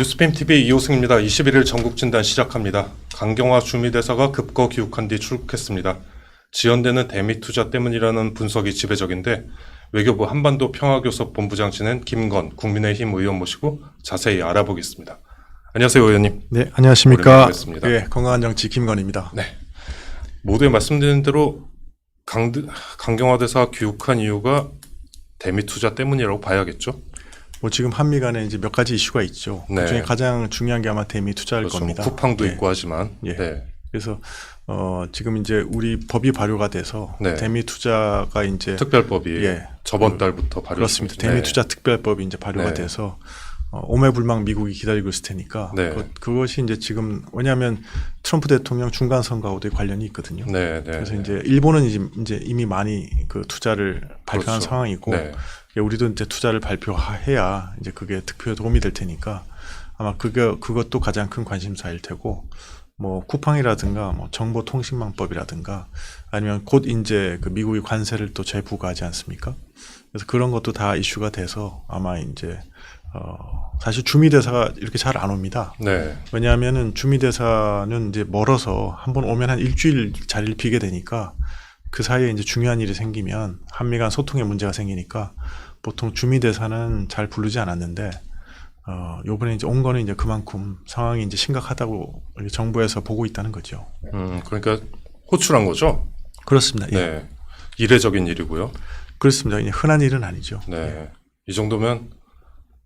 뉴스팸 TV 이호승입니다. 21일 전국 진단 시작합니다. 강경화 주미대사가 급거 귀국한 뒤 출국했습니다. 지연되는 대미 투자 때문이라는 분석이 지배적인데 외교부 한반도 평화교섭 본부장 지낸 김건 국민의힘 의원 모시고 자세히 알아보겠습니다. 안녕하세요, 의원님. 네, 안녕하십니까. 오랜만에 네, 건강한 정치 김건입니다. 네. 모두에 말씀드린 대로 강경화 대사 귀국한 이유가 대미 투자 때문이라고 봐야겠죠. 뭐 지금 한미 간에 이제 몇 가지 이슈가 있죠. 네. 그중에 가장 중요한 게 아마 대미 투자일 그렇죠. 겁니다. 쿠팡도 네. 있고 하지만. 예. 네. 그래서 지금 이제 우리 법이 발효가 돼서 네. 대미 투자가 이제 특별법이 예. 저번 달부터 발효. 그렇습니다. 대미 투자 특별법이 이제 발효가 네. 돼서 오매불망 미국이 기다리고 있을 테니까 네. 그것이 이제 지금 왜냐하면 트럼프 대통령 중간 선거하고도 관련이 있거든요. 네, 네. 그래서 이제 일본은 이제 이미 많이 그 투자를 발표한 그렇죠. 상황이고 네. 우리도 이제 투자를 발표해야 이제 그게 득표에 도움이 될 테니까 아마 그것도 가장 큰 관심사일 테고 뭐 쿠팡이라든가 뭐 정보통신망법이라든가 아니면 곧 이제 그 미국이 관세를 또 재부과하지 않습니까? 그래서 그런 것도 다 이슈가 돼서 아마 이제 사실 주미대사가 이렇게 잘 안 옵니다. 네. 왜냐하면은 주미대사는 이제 멀어서 한번 오면 한 일주일 자리를 비게 되니까 그 사이에 이제 중요한 일이 생기면 한미 간 소통에 문제가 생기니까 보통 주미대사는 잘 부르지 않았는데 요번에 이제 온 거는 이제 그만큼 상황이 이제 심각하다고 정부에서 보고 있다는 거죠. 그러니까 호출한 거죠? 그렇습니다. 예. 네. 이례적인 일이고요. 그렇습니다. 흔한 일은 아니죠. 네. 예. 이 정도면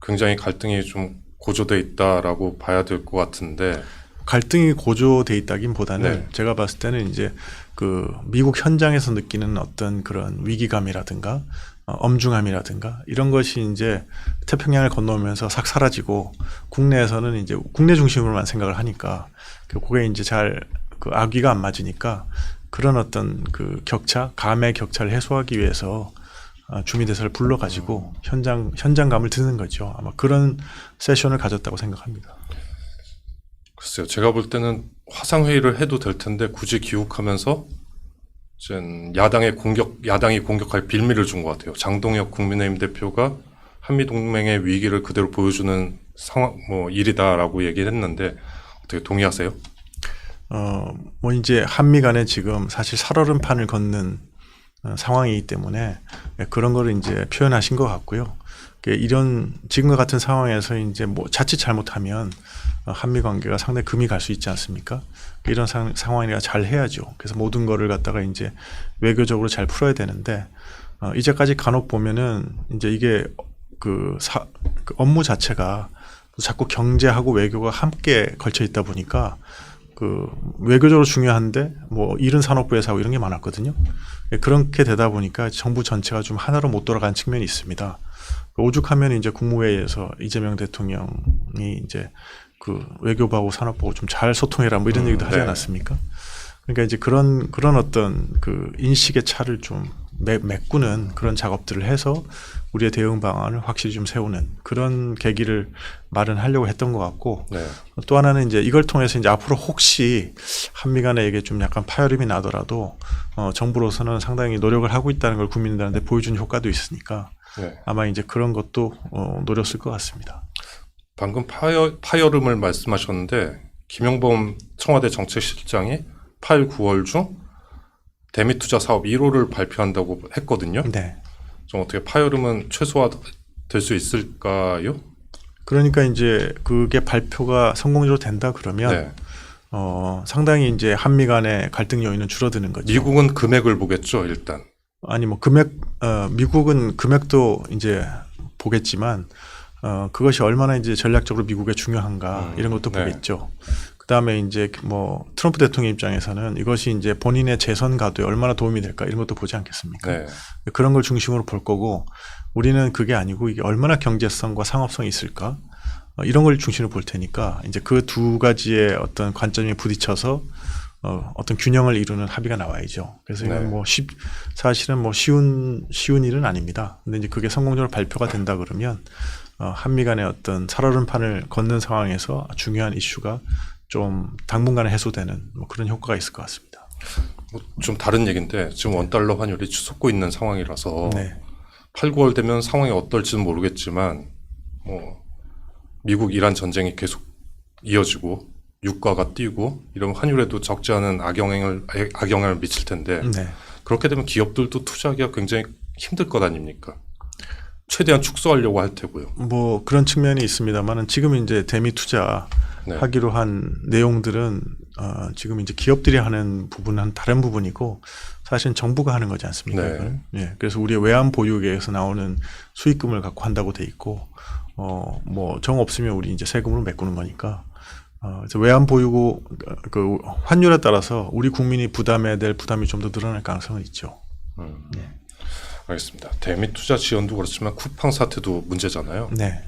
굉장히 갈등이 좀 고조돼 있다라고 봐야 될 것 같은데. 갈등이 고조돼 있다기보다는 네. 제가 봤을 때는 이제 그 미국 현장에서 느끼는 어떤 그런 위기감이라든가 엄중함이라든가 이런 것이 이제 태평양을 건너오면서 싹 사라지고 국내에서는 이제 국내 중심으로만 생각을 하니까 그게 이제 잘 그 악귀가 안 맞으니까 그런 어떤 그 격차, 감의 격차를 해소하기 위해서 주미대사를 불러가지고 현장감을 드는 거죠. 아마 그런 세션을 가졌다고 생각합니다. 글쎄요. 제가 볼 때는 화상회의를 해도 될 텐데 굳이 귀국하면서 야당이 공격할 빌미를 준 것 같아요. 장동혁 국민의힘 대표가 한미동맹의 위기를 그대로 보여주는 상황, 일이다라고 얘기를 했는데 어떻게 동의하세요? 뭐 이제 한미 간에 지금 사실 살얼음판을 걷는 상황이기 때문에 그런 거를 이제 표현하신 것 같고요. 이런 지금과 같은 상황에서 이제 뭐 자칫 잘못하면 한미 관계가 상당히 금이 갈 수 있지 않습니까? 이런 상황이라 잘 해야죠. 그래서 모든 거를 갖다가 이제 외교적으로 잘 풀어야 되는데 이제까지 간혹 보면은 이제 이게 그 업무 자체가 자꾸 경제하고 외교가 함께 걸쳐 있다 보니까 그 외교적으로 중요한데 뭐 일은 산업부에서 하고 이런 게 많았거든요. 그렇게 되다 보니까 정부 전체가 좀 하나로 못 돌아가는 측면이 있습니다. 오죽하면 이제 국무회의에서 이재명 대통령이 이제 그 외교부하고 산업부하고 좀 잘 소통해라 뭐 이런 얘기도 하지 않았습니까? 그러니까 이제 그런 어떤 그 인식의 차를 좀 메꾸는 그런 작업들을 해서 우리의 대응 방안을 확실히 좀 세우는 그런 계기를 마련하려고 했던 것 같고 네. 또 하나는 이제 이걸 통해서 이제 앞으로 혹시 한미 간에 이게 좀 약간 파열음이 나더라도 정부로서는 상당히 노력을 하고 있다는 걸 국민들한테 보여주는 효과도 있으니까 네. 아마 이제 그런 것도 노렸을 것 같습니다. 방금 파열음을 말씀하셨는데 김영범 청와대 정책실장이 8, 9월 중 대미 투자 사업 1호를 발표한다고 했거든요. 네. 좀 어떻게 파열음은 최소화될 수 있을까요? 그러니까 이제 그게 발표가 성공적으로 된다 그러면 네. 상당히 이제 한미 간의 갈등 요인은 줄어드는 거죠. 미국은 금액을 보겠죠, 일단. 아니 뭐 미국은 금액도 이제 보겠지만 그것이 얼마나 이제 전략적으로 미국에 중요한가 이런 것도 네. 보겠죠. 그다음에 이제 뭐 트럼프 대통령 입장에서는 이것이 이제 본인의 재선 가도에 얼마나 도움이 될까 이런 것도 보지 않겠습니까? 네. 그런 걸 중심으로 볼 거고 우리는 그게 아니고 이게 얼마나 경제성과 상업성이 있을까 이런 걸 중심으로 볼 테니까 이제 그 두 가지의 어떤 관점이 부딪혀서 어떤 균형을 이루는 합의가 나와야죠. 그래서 이건 뭐 사실은 뭐 쉬운 일은 아닙니다. 근데 이제 그게 성공적으로 발표가 된다 그러면 한미 간의 어떤 살얼음판을 걷는 상황에서 중요한 이슈가 좀 당분간에 해소되는 뭐 그런 효과가 있을 것 같습니다. 좀 다른 얘기인데 지금 원달러 환율이 치솟고 있는 상황이라서 네. 8, 9월 되면 상황이 어떨지는 모르겠지만 미국 이란 전쟁이 계속 이어지고 유가가 뛰고 이러면 환율에도 적지 않은 악영향을 미칠 텐데 네. 그렇게 되면 기업들도 투자하기가 굉장히 힘들 것 아닙니까? 최대한 축소하려고 할 테고요. 뭐 그런 측면이 있습니다만은 지금 이제 대미 투자 네. 하기로 한 내용들은 지금 이제 기업들이 하는 부분은 다른 부분이고 사실은 정부가 하는 거지 않습니까? 네. 이거는? 예. 그래서 우리의 외환 보유계에서 나오는 수익금을 갖고 한다고 돼 있고 뭐 정 없으면 우리 이제 세금으로 메꾸는 거니까 그래서 외환 보유고 그 환율에 따라서 우리 국민이 부담해야 될 부담이 좀 더 늘어날 가능성은 있죠. 네. 알겠습니다. 대미 투자 지원도 그렇지만 쿠팡 사태도 문제잖아요. 네.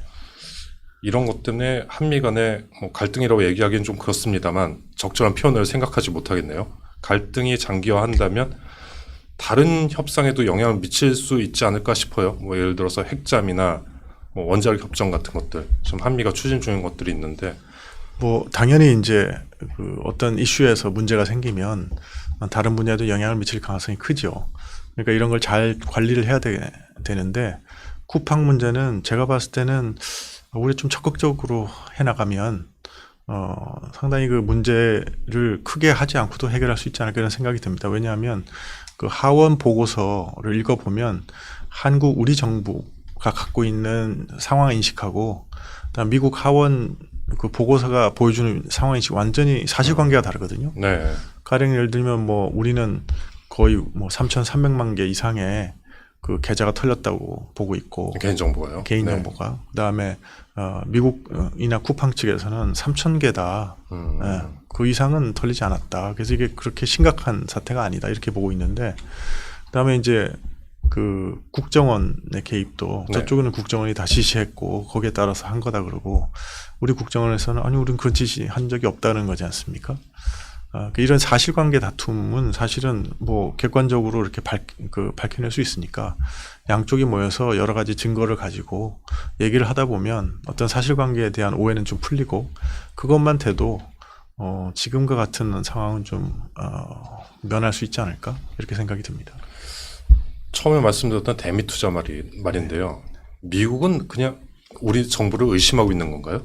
이런 것 때문에 한미 간의 뭐 갈등이라고 얘기하기는 좀 그렇습니다만 적절한 표현을 생각하지 못하겠네요. 갈등이 장기화한다면 다른 협상에도 영향을 미칠 수 있지 않을까 싶어요. 뭐 예를 들어서 핵잠이나 뭐 원자력 협정 같은 것들, 지금 한미가 추진 중인 것들이 있는데 뭐 당연히 이제 그 어떤 이슈에서 문제가 생기면 다른 분야에도 영향을 미칠 가능성이 크죠. 그러니까 이런 걸 잘 관리를 해야 되는데 쿠팡 문제는 제가 봤을 때는 우리 좀 적극적으로 해나가면 상당히 그 문제를 크게 하지 않고도 해결할 수 있지 않을까 이런 생각이 듭니다. 왜냐하면 그 하원 보고서를 읽어보면 우리 정부가 갖고 있는 상황 인식하고 그다음 미국 하원 그 보고서가 보여주는 상황 인식 완전히 사실관계가 다르거든요. 네. 가령 예를 들면 뭐 우리는 거의 뭐 3,300만 개 이상의 그 계좌가 털렸다고 보고 있고 개인정보가요. 개인정보가 그다음에 미국이나 쿠팡 측에서는 3,000개다. 예, 그 이상은 털리지 않았다. 그래서 이게 그렇게 심각한 사태가 아니다 이렇게 보고 있는데 그다음에 이제 그 국정원의 개입도 네. 저쪽은 국정원이 다 지시했고 거기에 따라서 한 거다 그러고 우리 국정원에서는 아니 우리는 그 지시한 적이 없다는 거지 않습니까? 이런 사실관계 다툼은 사실은 뭐 객관적으로 이렇게 밝혀낼 수 있으니까 양쪽이 모여서 여러 가지 증거를 가지고 얘기를 하다 보면 어떤 사실관계에 대한 오해는 좀 풀리고 그것만 돼도 지금과 같은 상황은 좀 면할 수 있지 않을까 이렇게 생각이 듭니다. 처음에 말씀드렸던 대미 투자 말인데요. 미국은 그냥 우리 정부를 의심하고 있는 건가요?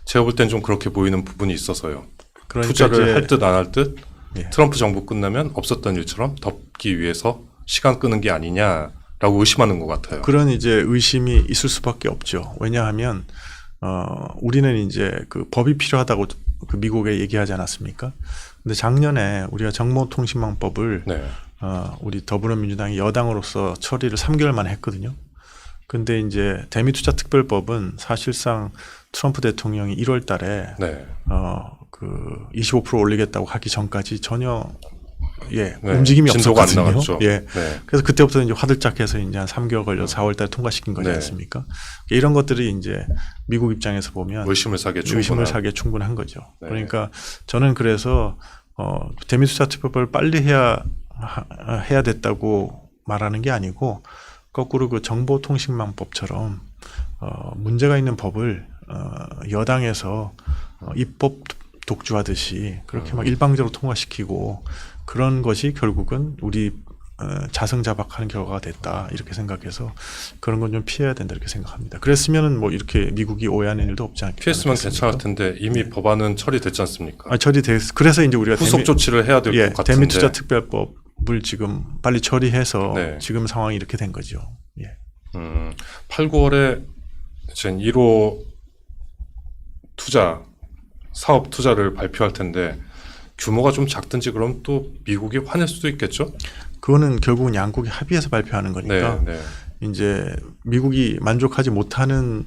제가 볼 땐 좀 그렇게 보이는 부분이 있어서요. 그러니까 투자를 할 듯 안 할 듯 예. 트럼프 정부 끝나면 없었던 일처럼 덮기 위해서 시간 끄는 게 아니냐라고 의심하는 것 같아요. 그런 이제 의심이 있을 수밖에 없죠. 왜냐하면 우리는 이제 그 법이 필요하다고 그 미국에 얘기하지 않았습니까? 근데 작년에 우리가 정보통신망법을 네. 우리 더불어민주당이 여당으로서 처리를 3개월 만에 했거든요. 근데 이제 대미투자특별법은 사실상 트럼프 대통령이 1월 달에 네. 그 25% 올리겠다고 하기 전까지 전혀 네. 움직임이 진도가 안 없었거든요. 나갔죠. 예. 네. 그래서 그때부터 이제 화들짝해서 이제 한 3개월 걸려 4월 달에 통과시킨 거지 네. 않습니까? 이런 것들이 이제 미국 입장에서 보면 의심을 사기에 충분한 거죠. 네. 그러니까 저는 그래서 대미투자특별법을 빨리 해야 됐다고 말하는 게 아니고 거꾸로 그 정보통신망법처럼 문제가 있는 법을 여당에서 입법 독주하듯이 그렇게 막 일방적으로 통과시키고 그런 것이 결국은 우리 자승자박하는 결과가 됐다 이렇게 생각해서 그런 건 좀 피해야 된다 이렇게 생각합니다. 그랬으면은 뭐 이렇게 미국이 오해하는 일도 없지 않겠습니까? 피했으면 괜찮을 텐데 이미 법안은 처리됐지 않습니까? 처리됐. 그래서 이제 우리가 후속 조치를 해야 될 것 같은데. 대미투자특별법을 지금 빨리 처리해서 네. 지금 상황이 이렇게 된 거죠. 예. 8, 9월에 이제 1호 사업 투자를 발표할 텐데 규모가 좀 작든지 그럼 또 미국이 화낼 수도 있겠죠? 그거는 결국은 양국이 합의해서 발표하는 거니까 네. 이제 미국이 만족하지 못하는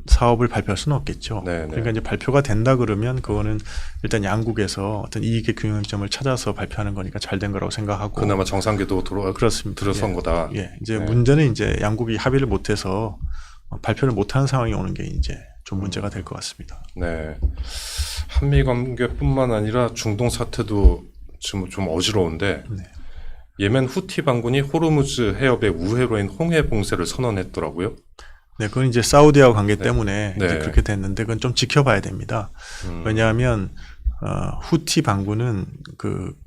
사업을 발표할 수는 없겠죠. 네. 그러니까 이제 발표가 된다 그러면 그거는 일단 양국에서 어떤 이익의 균형점을 찾아서 발표하는 거니까 잘 된 거라고 생각하고 그나마 정상궤도 그렇습니다. 들어선 거다. 예. 이제 네. 문제는 이제 양국이 합의를 못해서 발표를 못하는 상황이 오는 게 이제 좀 문제가 될 것 같습니다. 네. 한미 관계뿐만 아니라 중동 사태도 지금 좀 어지러운데 네. 예멘 후티 반군이 호르무즈 해협의 우회로인 홍해 봉쇄를 선언했더라고요. 네, 그건 이제 사우디와 관계 때문에 네. 이제 그렇게 됐는데 그건 좀 지켜봐야 됩니다. 왜냐하면 후티 반군은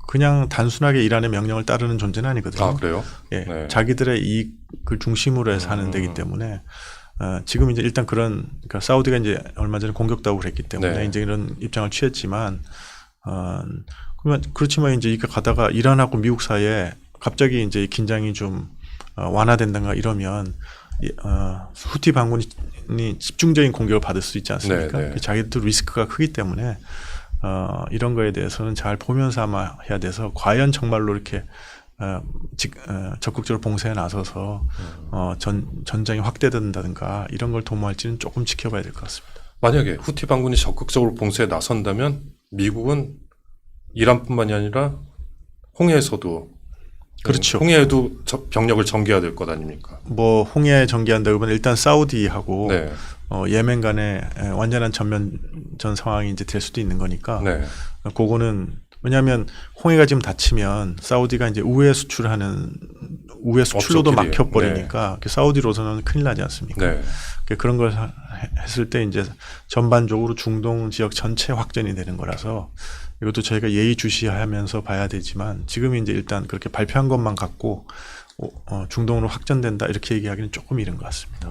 그냥 단순하게 이란의 명령을 따르는 존재는 아니거든요. 아, 그래요? 예, 네. 자기들의 이익을 중심으로 해서 하는 데기 때문에 지금 이제 일단 그러니까 사우디가 이제 얼마 전에 공격 다우를 했기 때문에 네. 이제 이런 입장을 취했지만 그러면 그렇지만 이제 이게 가다가 이란하고 미국 사이에 갑자기 이제 긴장이 좀 완화된다가 이러면 후티 반군이 집중적인 공격을 받을 수 있지 않습니까? 네, 네. 자기들도 리스크가 크기 때문에 이런 거에 대해서는 잘 보면서 아마 해야 돼서 과연 정말로 이렇게 적극적으로 봉쇄에 나서서 전장이 확대된다든가 이런 걸 도모할지는 조금 지켜봐야 될 것 같습니다. 만약에 후티 반군이 적극적으로 봉쇄에 나선다면 미국은 이란뿐만이 아니라 홍해에서도 그렇죠. 홍해에도 병력을 전개해야 될 것 아닙니까? 뭐 홍해 전개한다고 하면 일단 사우디하고 네. 예멘 간에 완전한 전면전 상황이 이제 될 수도 있는 거니까 네. 그거는 왜냐하면 홍해가 지금 닫히면 사우디가 이제 우회 수출로도 업소끼리. 막혀버리니까 사우디로서는 큰일 나지 않습니까? 네. 그런 걸 했을 때 이제 전반적으로 중동 지역 전체 확전이 되는 거라서 이것도 저희가 예의주시하면서 봐야 되지만 지금 이제 일단 그렇게 발표한 것만 갖고 중동으로 확전된다 이렇게 얘기하기는 조금 이른 것 같습니다.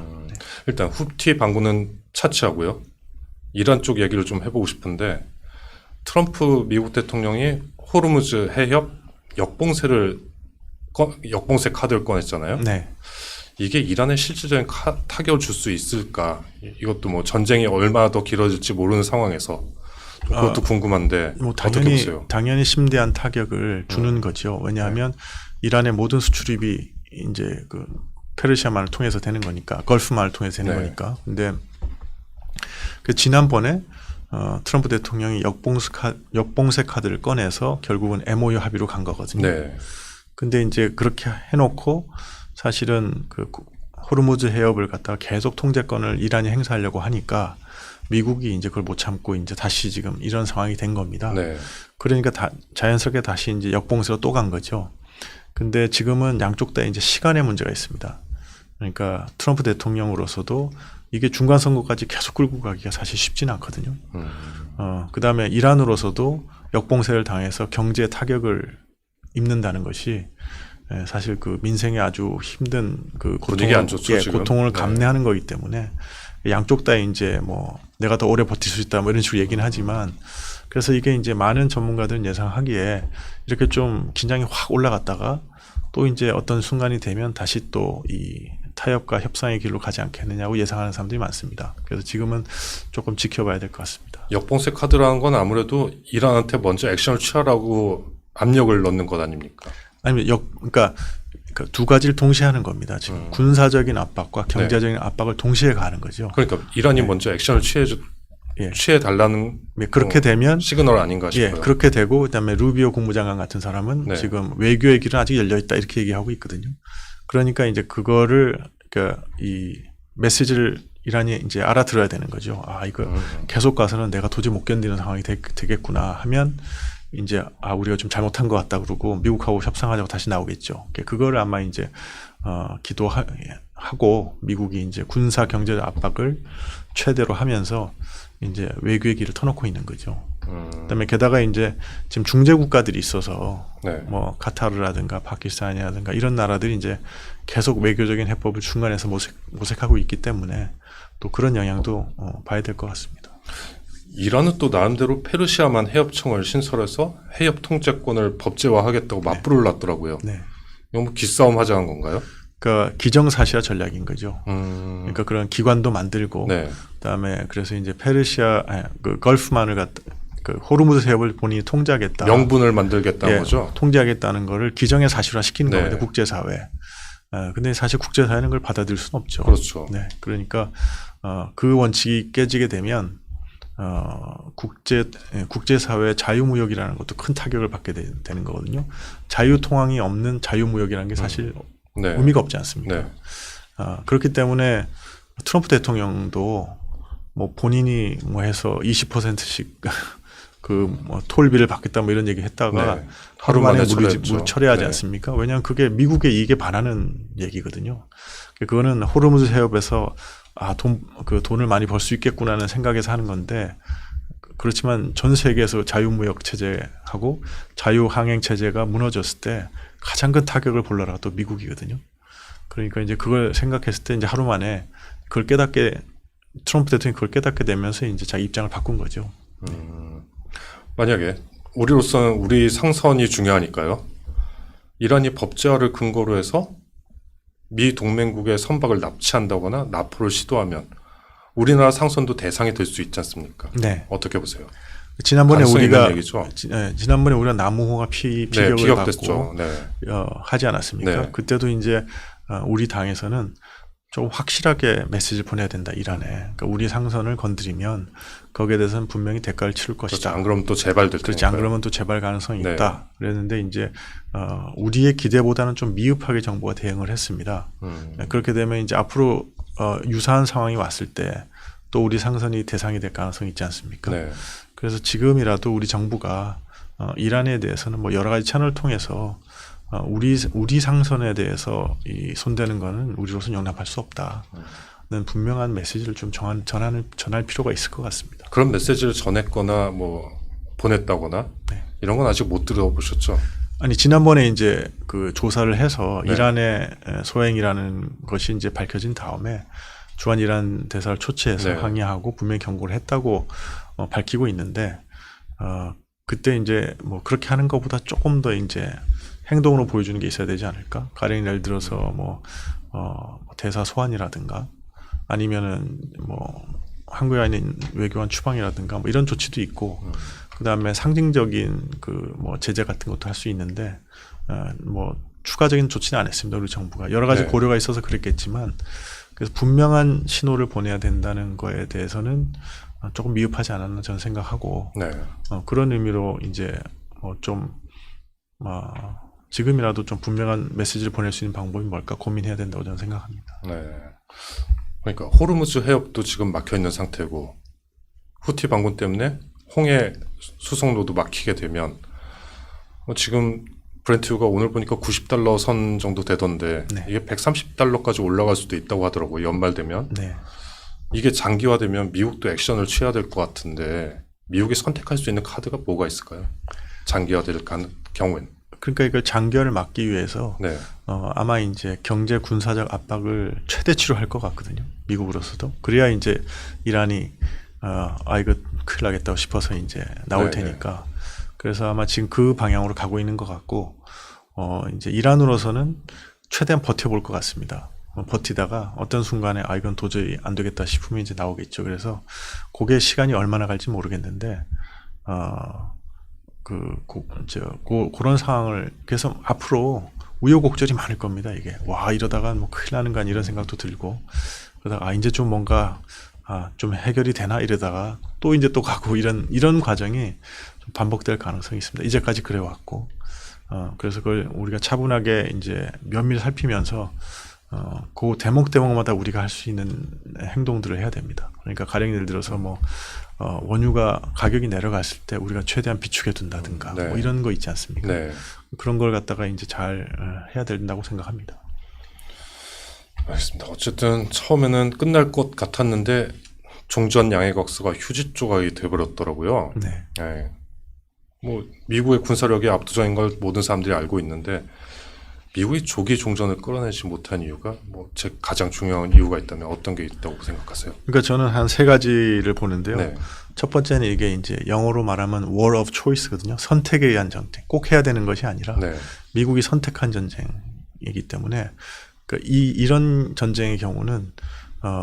일단 후티 반군은 차치하고요. 이란 쪽 얘기를 좀 해보고 싶은데 트럼프 미국 대통령이 호르무즈 해협 역봉쇄 카드를 꺼냈잖아요. 네. 이게 이란에 실질적인 타격을 줄 수 있을까? 이것도 뭐 전쟁이 얼마나 더 길어질지 모르는 상황에서 그것도 궁금한데 뭐 어떻게 보세요? 당연히 심대한 타격을 주는 거죠. 왜냐하면 이란의 모든 수출입이 이제 그 페르시아만을 통해서 되는 거니까, 걸프만을 통해서 되는 네. 거니까. 근데 그 지난번에 트럼프 대통령이 역봉쇄 카드를 꺼내서 결국은 MOU 합의로 간 거거든요. 네. 근데 이제 그렇게 해놓고 사실은 그 호르무즈 해협을 갖다가 계속 통제권을 이란이 행사하려고 하니까 미국이 이제 그걸 못 참고 이제 다시 지금 이런 상황이 된 겁니다. 네. 그러니까 자연스럽게 다시 이제 역봉쇄로 또 간 거죠. 근데 지금은 양쪽 다 이제 시간의 문제가 있습니다. 그러니까 트럼프 대통령으로서도 이게 중간 선거까지 계속 끌고 가기가 사실 쉽지는 않거든요. 그다음에 이란으로서도 역봉쇄를 당해서 경제 타격을 입는다는 것이 사실 그 민생에 아주 힘든 그 분위기 안 좋죠, 지금. 고통을 네. 감내하는 거기 때문에 양쪽 다 이제 뭐 내가 더 오래 버틸 수 있다 뭐 이런 식으로 얘기는 하지만 그래서 이게 이제 많은 전문가들은 예상하기에 이렇게 좀 긴장이 확 올라갔다가 또 이제 어떤 순간이 되면 다시 또 이 타협과 협상의 길로 가지 않겠느냐고 예상하는 사람들이 많습니다. 그래서 지금은 조금 지켜봐야 될 것 같습니다. 역봉쇄 카드라는 건 아무래도 이란한테 먼저 액션을 취하라고 압력을 넣는 것 아닙니까? 아니면 그러니까 두 가지를 동시에 하는 겁니다. 지금 군사적인 압박과 경제적인 압박을 동시에 가는 거죠. 그러니까 이란이 먼저 액션을 취해 달라는 그렇게 되면 시그널 아닌가 싶어요. 그렇게 되고 그다음에 루비오 국무장관 같은 사람은 네. 지금 외교의 길은 아직 열려 있다 이렇게 얘기하고 있거든요. 그러니까 이제 그거를 그러니까 이 메시지를 이란이 이제 알아들어야 되는 거죠. 아 이거 계속 가서는 내가 도저히 못 견디는 상황이 되겠구나 하면 이제 우리가 좀 잘못한 것 같다 그러고 미국하고 협상하자고 다시 나오겠죠. 그거를 아마 이제 기도하고 미국이 이제 군사 경제 압박을 최대로 하면서 이제 외교의 길을 터놓고 있는 거죠. 그다음에 게다가 이제 지금 중재 국가들이 있어서 네. 뭐 카타르라든가 파키스탄이라든가 이런 나라들이 이제 계속 외교적인 해법을 중간에서 모색하고 있기 때문에 또 그런 영향도 봐야 될 것 같습니다. 이란은 또 나름대로 페르시아만 해협청을 신설해서 해협 통제권을 법제화하겠다고 맞불을 놨더라고요. 네. 이건 뭐 기싸움 하자는 건가요? 그러니까 기정사실화 전략인 거죠. 그러니까 그런 기관도 만들고, 네. 그다음에 그래서 이제 그 걸프만을 그 호르무즈 해협을 본인이 통제하겠다. 명분을 만들겠다는 거죠. 통제하겠다는 거를 기정의 사실화 시키는 네. 겁니다. 국제사회. 근데 사실 국제사회는 그걸 받아들일 수는 없죠. 그렇죠. 네. 그러니까 그 원칙이 깨지게 되면 국제사회 자유무역이라는 것도 큰 타격을 받게 되는 거거든요. 자유통항이 없는 자유무역이라는 게 사실 네. 의미가 없지 않습니까? 네. 그렇기 때문에 트럼프 대통령도 뭐 본인이 뭐 해서 20%씩 그 뭐 톨비를 받겠다 뭐 이런 얘기 했다가 네. 하루 만에 철회했죠. 물 철회하지 네. 않습니까? 왜냐하면 그게 미국의 이익에 반하는 얘기거든요. 그거는 호르무즈 해협에서 돈을 많이 벌 수 있겠구나는 생각에서 하는 건데 그렇지만 전 세계에서 자유무역 체제하고 자유항행 체제가 무너졌을 때 가장 큰 타격을 볼 나라가 또 미국이거든요. 그러니까 이제 그걸 생각했을 때 이제 하루 만에 그걸 깨닫게 트럼프 대통령이 그걸 깨닫게 되면서 이제 자기 입장을 바꾼 거죠. 만약에 우리로서는 우리 상선이 중요하니까요. 이란이 법제화를 근거로 해서 미 동맹국의 선박을 납치한다거나 납포를 시도하면 우리나라 상선도 대상이 될 수 있지 않습니까? 네. 어떻게 보세요? 지난번에 가능성이 우리가 있는 얘기죠? 지난번에 우리가 남우호가 네, 피격을 피격됐죠. 받고 네. 하지 않았습니까? 네. 그때도 이제 우리 당에서는 좀 확실하게 메시지를 보내야 된다 이란에. 그러니까 우리 상선을 건드리면 거기에 대해서는 분명히 대가를 치를 그렇죠. 것이다. 안 그러면 또 재발될 그렇지 안 테니까요. 그러면 또 재발 가능성이 네. 있다. 그랬는데 이제 우리의 기대보다는 좀 미흡하게 정부가 대응을 했습니다. 그렇게 되면 이제 앞으로 유사한 상황이 왔을 때 또 우리 상선이 대상이 될 가능성이 있지 않습니까? 네. 그래서 지금이라도 우리 정부가 이란에 대해서는 뭐 여러 가지 채널을 통해서 우리 상선에 대해서 이 손대는 거는 우리로서는 용납할 수 없다는 분명한 메시지를 좀 전할 필요가 있을 것 같습니다. 그런 메시지를 전했거나 뭐 보냈다거나 네. 이런 건 아직 못 들어보셨죠? 아니 지난번에 이제 그 조사를 해서 네. 이란의 소행이라는 것이 이제 밝혀진 다음에 주한 이란 대사를 초치해서 네. 항의하고 분명히 경고를 했다고 밝히고 있는데 그때 이제 뭐 그렇게 하는 것보다 조금 더 이제 행동으로 보여주는 게 있어야 되지 않을까? 가령 예를 들어서 뭐 대사 소환이라든가 아니면은 뭐 한국에 있는 외교관 추방이라든가 뭐 이런 조치도 있고 그다음에 상징적인 그 뭐 제재 같은 것도 할 수 있는데 뭐 추가적인 조치는 안 했습니다. 우리 정부가 여러 가지 네. 고려가 있어서 그랬겠지만 그래서 분명한 신호를 보내야 된다는 거에 대해서는 조금 미흡하지 않았나 저는 생각하고 네. 그런 의미로 이제 좀 지금이라도 좀 분명한 메시지를 보낼 수 있는 방법이 뭘까 고민해야 된다고 저는 생각합니다. 네. 그러니까 호르무즈 해협도 지금 막혀 있는 상태고 후티 반군 때문에 홍해 수송로도 막히게 되면 지금 브렌트유가 오늘 보니까 $90 선 정도 되던데 네. 이게 $130까지 올라갈 수도 있다고 하더라고요. 연말 되면. 네. 이게 장기화되면 미국도 액션을 취해야 될 것 같은데 미국이 선택할 수 있는 카드가 뭐가 있을까요? 장기화될 경우엔. 그러니까 이걸 장기화를 막기 위해서 네. 아마 이제 경제 군사적 압박을 최대치로 할 것 같거든요. 미국으로서도. 그래야 이제 이란이 이거 큰일 나겠다고 싶어서 이제 나올 네, 테니까. 그래서 아마 지금 그 방향으로 가고 있는 것 같고 이제 이란으로서는 최대한 버텨볼 것 같습니다. 버티다가 어떤 순간에 이건 도저히 안 되겠다 싶으면 이제 나오겠죠. 그래서 그게 시간이 얼마나 갈지 모르겠는데 그런 상황을 그래서 앞으로 우여곡절이 많을 겁니다. 이게 와 이러다가 뭐 큰일 나는 거 아니 이런 생각도 들고 그러다가 이제 좀 뭔가 좀 해결이 되나 이러다가 또 이제 또 가고 이런 과정이 좀 반복될 가능성이 있습니다. 이제까지 그래 왔고 그래서 그걸 우리가 차분하게 이제 면밀히 살피면서 그 대목마다 우리가 할 수 있는 행동들을 해야 됩니다. 그러니까 가령 예를 들어서 뭐 원유가 가격이 내려갔을 때 우리가 최대한 비축해 둔다든가 네. 뭐 이런 거 있지 않습니까? 네. 그런 걸 갖다가 이제 잘 해야 된다고 생각합니다. 알겠습니다. 어쨌든 처음에는 끝날 것 같았는데 종전 양해각서가 휴지 조각이 돼버렸더라고요. 네. 네. 뭐 미국의 군사력이 압도적인 걸 모든 사람들이 알고 있는데 미국이 조기 종전을 끌어내지 못한 이유가 뭐 제 가장 중요한 이유가 있다면 어떤 게 있다고 생각하세요? 그러니까 저는 한 세 가지를 보는데요. 네. 첫 번째는 이게 이제 영어로 말하면 war of choice거든요. 선택에 의한 전쟁. 꼭 해야 되는 것이 아니라 네. 미국이 선택한 전쟁이기 때문에 그러니까 이런 전쟁의 경우는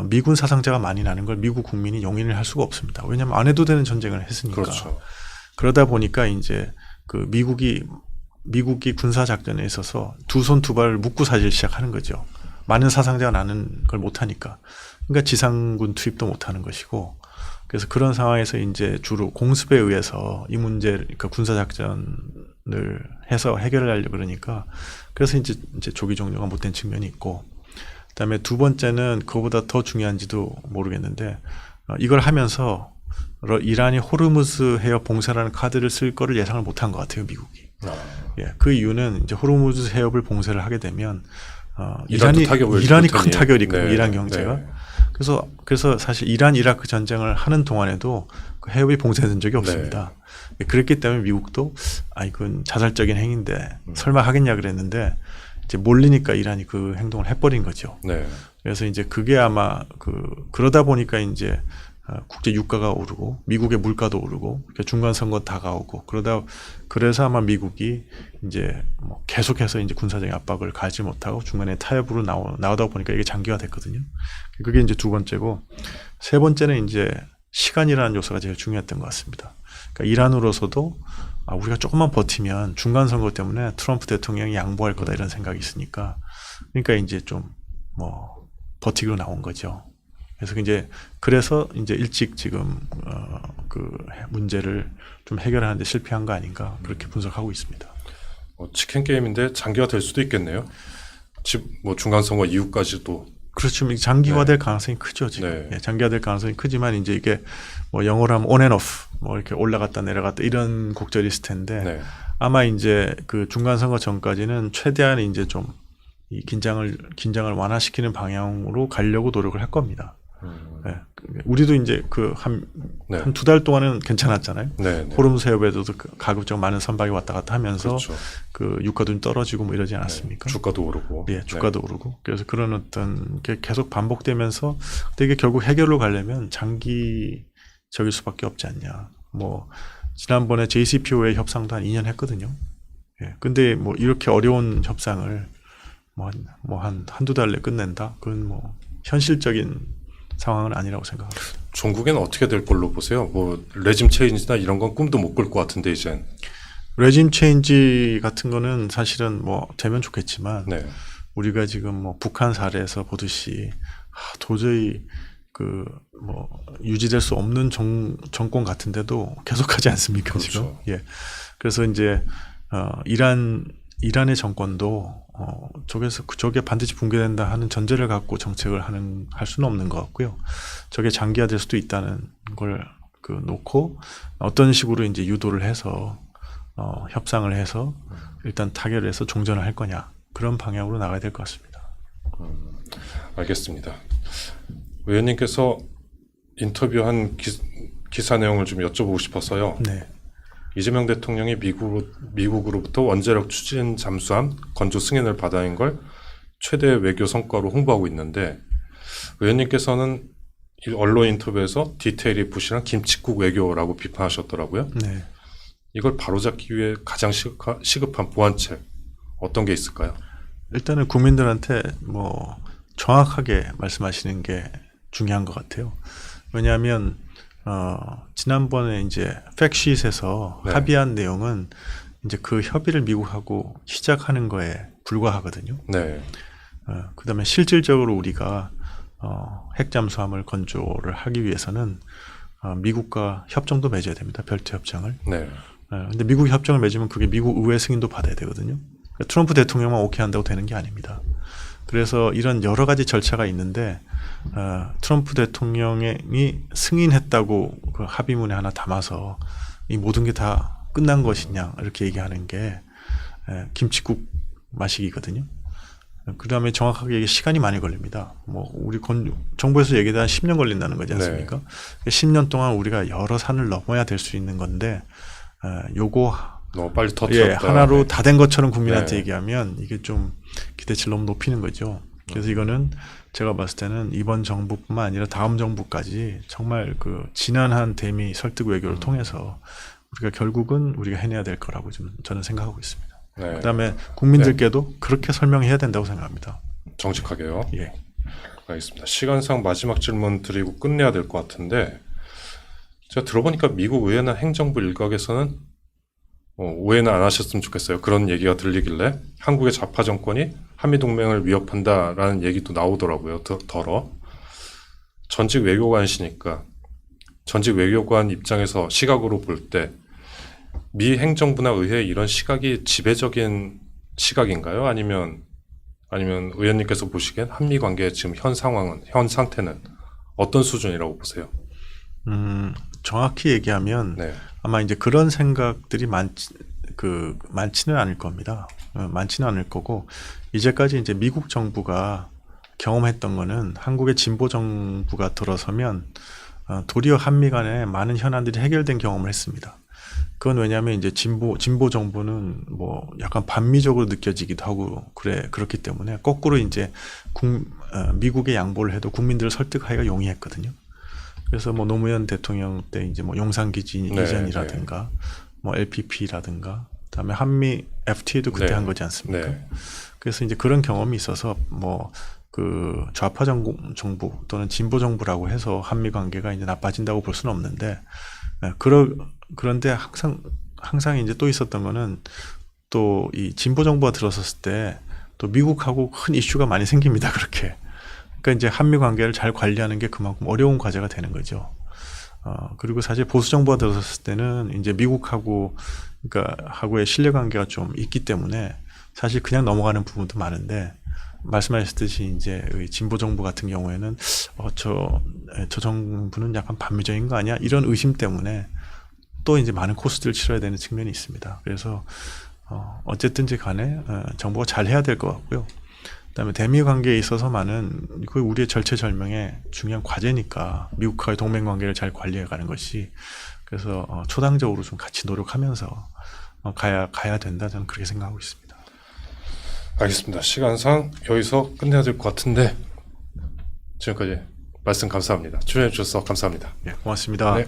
미군 사상자가 많이 나는 걸 미국 국민이 용인을 할 수가 없습니다. 왜냐하면 안 해도 되는 전쟁을 했으니까. 그렇죠. 그러다 보니까 이제 그 미국이 군사 작전에 있어서 두 손 두 발을 묶고 사질 시작하는 거죠. 많은 사상자가 나는 걸 못하니까. 그러니까 지상군 투입도 못하는 것이고. 그래서 그런 상황에서 이제 주로 공습에 의해서 이 문제, 그러니까 군사 작전을 해서 해결을 하려고 그러니까. 그래서 이제 조기 종료가 못된 측면이 있고. 그다음에 두 번째는 그거보다 더 중요한지도 모르겠는데 이걸 하면서 이란이 호르무즈 해협 봉쇄라는 카드를 쓸 거를 예상을 못한 것 같아요, 미국이. 예, 그 이유는 이제 호르무즈 해협을 봉쇄를 하게 되면 이란이 큰 타격이 있거든요. 네, 이란 경제가. 네. 그래서 사실 이란 이라크 전쟁을 하는 동안에도 그 해협이 봉쇄된 적이 없습니다. 네. 그랬기 때문에 미국도 이건 자살적인 행위인데 설마 하겠냐 그랬는데 이제 몰리니까 이란이 그 행동을 해버린 거죠. 네. 그래서 이제 그게 아마 그러다 보니까 이제 국제 유가가 오르고 미국의 물가도 오르고 중간 선거 다가오고 그래서 아마 미국이 이제 뭐 계속해서 이제 군사적인 압박을 가지 못하고 중간에 타협으로 나오다 보니까 이게 장기화됐거든요. 그게 이제 두 번째고, 세 번째는 이제 시간이라는 요소가 제일 중요했던 것 같습니다. 그러니까 이란으로서도 우리가 조금만 버티면 중간 선거 때문에 트럼프 대통령이 양보할 거다 이런 생각이 있으니까, 그러니까 이제 좀 뭐 버티기로 나온 거죠. 그래서 이제 일찍 지금 그 문제를 좀 해결하는 데 실패한 거 아닌가 그렇게 분석하고 있습니다. 치킨 게임인데 장기화될 수도 있겠네요. 뭐 중간 선거 이후까지도. 그렇죠. 장기화될 가능성이 크죠, 지금. 예, 장기화될 가능성이 크지만 이제 이게 뭐 영어로 하면 on and off, 뭐 이렇게 올라갔다 내려갔다 이런 곡절이 있을 텐데 아마 이제 그 중간 선거 전까지는 최대한 이제 좀 이 긴장을 완화시키는 방향으로 가려고 노력을 할 겁니다. 네. 우리도 이제 한 두 달 동안은 괜찮았잖아요. 호르무즈 해협에도 가급적 많은 선박이 왔다 갔다 하면서 그렇죠. 그 유가도 좀 떨어지고 뭐 이러지 않았습니까? 주가도 오르고. 예, 주가도 오르고. 그래서 그런 어떤 게 계속 반복되면서 이게 결국 해결로 가려면 장기적일 수밖에 없지 않냐. 뭐 지난번에 JCPOA 협상도 한 2년 했거든요. 예. 근데 뭐 이렇게 어려운 협상을 한두 달 내에 끝낸다? 그건 뭐 현실적인 상황은 아니라고 생각합니다. 종국에는 어떻게 될 걸로 보세요? 뭐 레짐 체인지나 이런 건 꿈도 못 꿀 것 같은데 이젠. 레짐 체인지 같은 거는 사실은 뭐 되면 좋겠지만 우리가 지금 뭐 북한 사례에서 보듯이 도저히 뭐 유지될 수 없는 정권 같은데도 계속하지 않습니까? 그렇죠. 지금. 예. 그래서 이제 이란의 정권도 저게 반드시 붕괴된다 하는 전제를 갖고 정책을 할 수는 없는 것 같고요. 저게 장기화될 수도 있다는 걸 놓고 어떤 식으로 이제 유도를 해서 협상을 해서 일단 타결을 해서 종전을 할 거냐, 그런 방향으로 나가야 될 것 같습니다. 알겠습니다. 의원님께서 인터뷰한 기사 내용을 좀 여쭤보고 싶어서요. 네. 이재명 대통령이 미국으로부터 원자력 추진 잠수함 건조 승인을 받아낸 걸 최대 외교 성과로 홍보하고 있는데, 의원님께서는 언론 인터뷰에서 디테일이 부실한 김칫국 외교라고 비판하셨더라고요. 네. 이걸 바로잡기 위해 가장 시급한 보완책 어떤 게 있을까요? 일단은 국민들한테 뭐 정확하게 말씀하시는 게 중요한 것 같아요. 왜냐하면 지난번에 이제 팩시트에서 합의한 내용은 이제 그 협의를 미국하고 시작하는 거에 불과하거든요. 그다음에 실질적으로 우리가 핵잠수함을 건조를 하기 위해서는 미국과 협정도 맺어야 됩니다. 별도 협정을. 근데 미국 협정을 맺으면 그게 미국 의회 승인도 받아야 되거든요. 그러니까 트럼프 대통령만 오케이 한다고 되는 게 아닙니다. 그래서 이런 여러 가지 절차가 있는데 트럼프 대통령이 승인했다고 그 합의문에 하나 담아서 이 모든 게 다 끝난 것이냐 이렇게 얘기하는 게 김칫국 마시기거든요. 그 다음에 정확하게 이게 시간이 많이 걸립니다. 뭐 우리 정부에서 얘기한 10년 걸린다는 거지 않습니까? 10년 동안 우리가 여러 산을 넘어야 될 수 있는 건데 요거 너무 빨리 터뜨렸다. 하나로 다 된 것처럼 국민한테 얘기하면 이게 좀 기대치를 너무 높이는 거죠. 그래서 이거는 제가 봤을 때는 이번 정부뿐만 아니라 다음 정부까지 정말 그 지난한 대미 설득 외교를 통해서 우리가 결국은 우리가 해내야 될 거라고 저는 생각하고 있습니다. 그다음에 국민들께도 그렇게 설명해야 된다고 생각합니다. 정직하게요. 예. 알겠습니다. 시간상 마지막 질문 드리고 끝내야 될 것 같은데, 제가 들어보니까 미국 의회나 행정부 일각에서는 오해는 안 하셨으면 좋겠어요. 그런 얘기가 들리길래 한국의 좌파 정권이 한미동맹을 위협한다라는 얘기도 나오더라고요. 덜어. 전직 외교관이시니까 전직 외교관 입장에서 시각으로 볼 때 미 행정부나 의회 이런 시각이 지배적인 시각인가요? 아니면 의원님께서 보시기엔 한미 관계의 지금 현 상태는 어떤 수준이라고 보세요? 정확히 얘기하면 아마 이제 그런 생각들이 많지는 않을 겁니다. 많지는 않을 거고, 이제까지 이제 미국 정부가 경험했던 거는 한국의 진보 정부가 들어서면 도리어 한미 간에 많은 현안들이 해결된 경험을 했습니다. 그건 왜냐하면 이제 진보 정부는 뭐 약간 반미적으로 느껴지기도 하고 그렇기 때문에 거꾸로 이제 미국에 양보를 해도 국민들을 설득하기가 용이했거든요. 그래서 뭐 노무현 대통령 때 이제 뭐 용산기지 네, 이전이라든가 뭐 LPP라든가 그다음에 한미 FTA도 그때 네. 한 거지 않습니까? 네. 그래서 이제 그런 경험이 있어서 뭐 그 좌파 정부 또는 진보 정부라고 해서 한미 관계가 이제 나빠진다고 볼 수는 없는데 그런데 항상 이제 또 있었던 거는 또 이 진보 정부가 들어섰을 때 또 미국하고 큰 이슈가 많이 생깁니다. 그렇게. 그러니까 이제 한미 관계를 잘 관리하는 게 그만큼 어려운 과제가 되는 거죠. 그리고 사실 보수 정부가 들어섰을 때는 이제 미국하고 하고의 신뢰 관계가 좀 있기 때문에 사실 그냥 넘어가는 부분도 많은데 말씀하셨듯이 이제 진보 정부 같은 경우에는 저 정부는 약간 반미적인 거 아니야? 이런 의심 때문에 또 이제 많은 코스트를 치러야 되는 측면이 있습니다. 그래서 어쨌든지 간에 정부가 잘 해야 될 것 같고요. 그다음에 대미 관계에 있어서만은 그 우리의 절체절명의 중요한 과제니까 미국과의 동맹 관계를 잘 관리해가는 것이 그래서 초당적으로 좀 같이 노력하면서 가야 된다 저는 그렇게 생각하고 있습니다. 알겠습니다. 시간상 여기서 끝내야 될 것 같은데 지금까지 말씀 감사합니다. 출연해 주셔서 감사합니다. 네, 고맙습니다. 네.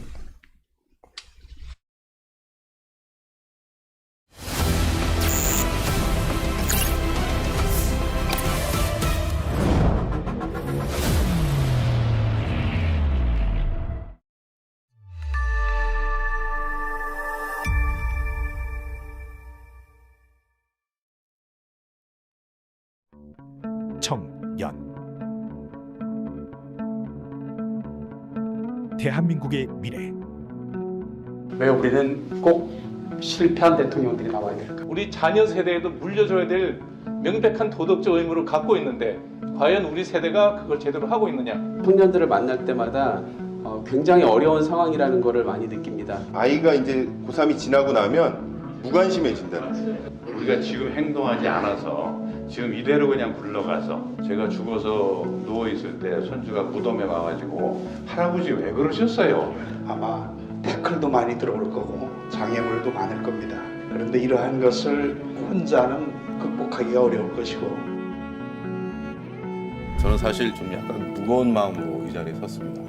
청년 대한민국의 미래 왜 우리는 꼭 실패한 대통령들이 나와야 될까? 우리 자녀 세대에도 물려줘야 될 명백한 도덕적 의무를 갖고 있는데 과연 우리 세대가 그걸 제대로 하고 있느냐? 청년들을 만날 때마다 굉장히 어려운 상황이라는 것을 많이 느낍니다. 아이가 이제 고3이 지나고 나면 무관심해진다는 거예요. 우리가 지금 행동하지 않아서 지금 이대로 그냥 굴러가서 제가 죽어서 누워있을 때 손주가 무덤에 와가지고 할아버지 왜 그러셨어요? 아마 태클도 많이 들어올 거고 장애물도 많을 겁니다. 그런데 이러한 것을 혼자는 극복하기가 어려울 것이고 저는 사실 좀 약간 무거운 마음으로 이 자리에 섰습니다.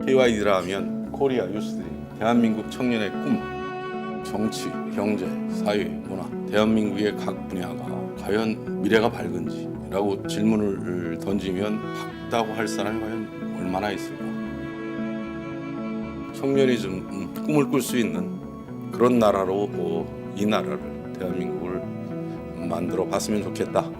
KYD라 하면 코리아 유스드림, 대한민국 청년의 꿈, 정치, 경제, 사회, 문화, 대한민국의 각 분야가 과연 미래가 밝은지라고 질문을 던지면 밝다고 할 사람이 과연 얼마나 있을까? 청년이 좀 꿈을 꿀 수 있는 그런 나라로 이 나라를 대한민국을 만들어 봤으면 좋겠다.